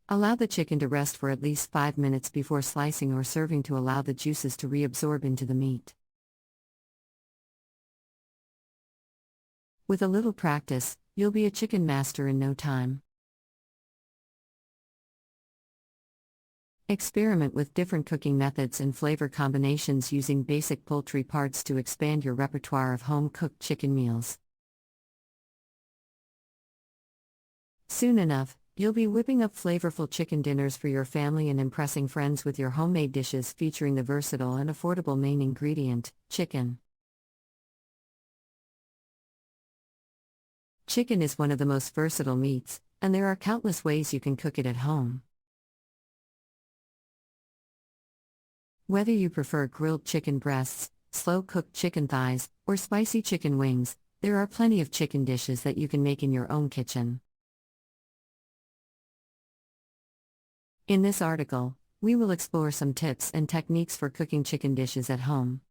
Allow the chicken to rest for at least 5 minutes before slicing or serving to allow the juices to reabsorb into the meat. With a little practice, you'll be a chicken master in no time. Experiment with different cooking methods and flavor combinations using basic poultry parts to expand your repertoire of home-cooked chicken meals. Soon enough, you'll be whipping up flavorful chicken dinners for your family and impressing friends with your homemade dishes featuring the versatile and affordable main ingredient, chicken. Chicken is one of the most versatile meats, and there are countless ways you can cook it at home. Whether you prefer grilled chicken breasts, slow-cooked chicken thighs, or spicy chicken wings, there are plenty of chicken dishes that you can make in your own kitchen. In this article, we will explore some tips and techniques for cooking chicken dishes at home.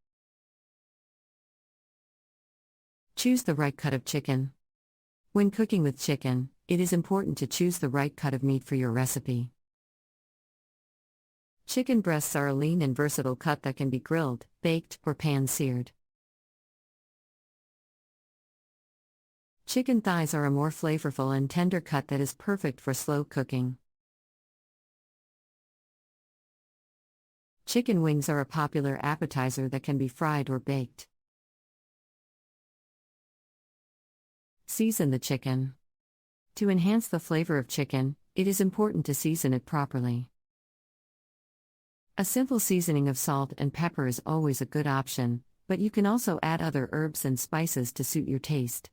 Choose the right cut of chicken. When cooking with chicken, it is important to choose the right cut of meat for your recipe. Chicken breasts are a lean and versatile cut that can be grilled, baked, or pan-seared. Chicken thighs are a more flavorful and tender cut that is perfect for slow cooking. Chicken wings are a popular appetizer that can be fried or baked. Season the chicken. To enhance the flavor of chicken, it is important to season it properly. A simple seasoning of salt and pepper is always a good option, but you can also add other herbs and spices to suit your taste.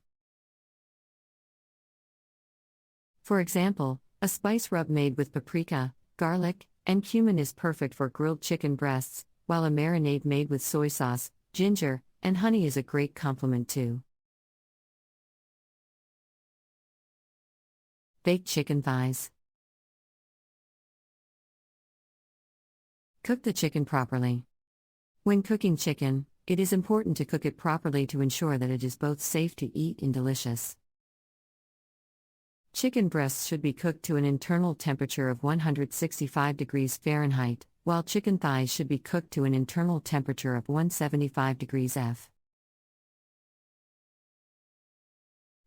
For example, a spice rub made with paprika, garlic, and cumin is perfect for grilled chicken breasts, while a marinade made with soy sauce, ginger, and honey is a great complement too. Baked chicken thighs. Cook the chicken properly. When cooking chicken, it is important to cook it properly to ensure that it is both safe to eat and delicious. Chicken breasts should be cooked to an internal temperature of 165 degrees Fahrenheit, while chicken thighs should be cooked to an internal temperature of 175 degrees F.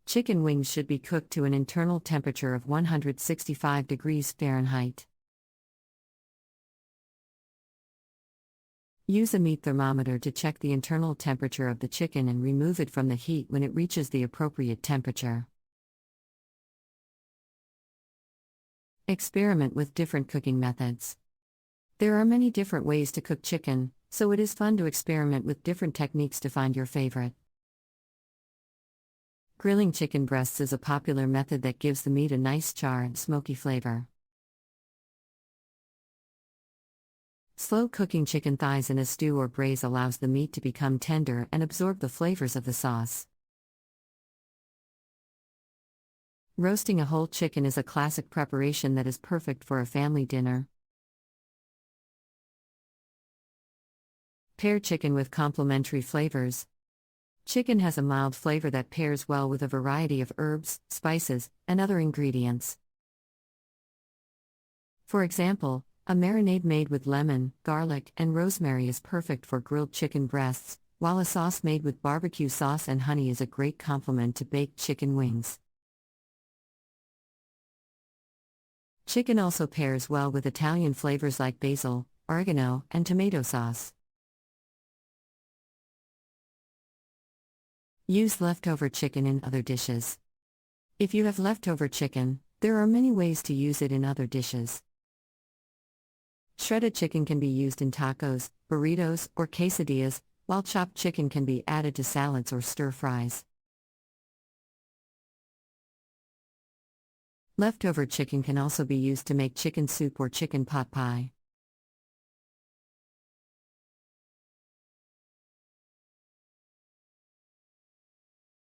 Chicken wings should be cooked to an internal temperature of 165 degrees Fahrenheit. Use a meat thermometer to check the internal temperature of the chicken and remove it from the heat when it reaches the appropriate temperature. Experiment with different cooking methods. There are many different ways to cook chicken, so it is fun to experiment with different techniques to find your favorite. Grilling chicken breasts is a popular method that gives the meat a nice char and smoky flavor. Slow cooking chicken thighs in a stew or braise allows the meat to become tender and absorb the flavors of the sauce. Roasting a whole chicken is a classic preparation that is perfect for a family dinner. Pair chicken with complementary flavors. Chicken has a mild flavor that pairs well with a variety of herbs, spices, and other ingredients. For example, a marinade made with lemon, garlic, and rosemary is perfect for grilled chicken breasts, while a sauce made with barbecue sauce and honey is a great complement to baked chicken wings. Chicken also pairs well with Italian flavors like basil, oregano, and tomato sauce. Use leftover chicken in other dishes. If you have leftover chicken, there are many ways to use it in other dishes. Shredded chicken can be used in tacos, burritos, or quesadillas, while chopped chicken can be added to salads or stir-fries. Leftover chicken can also be used to make chicken soup or chicken pot pie.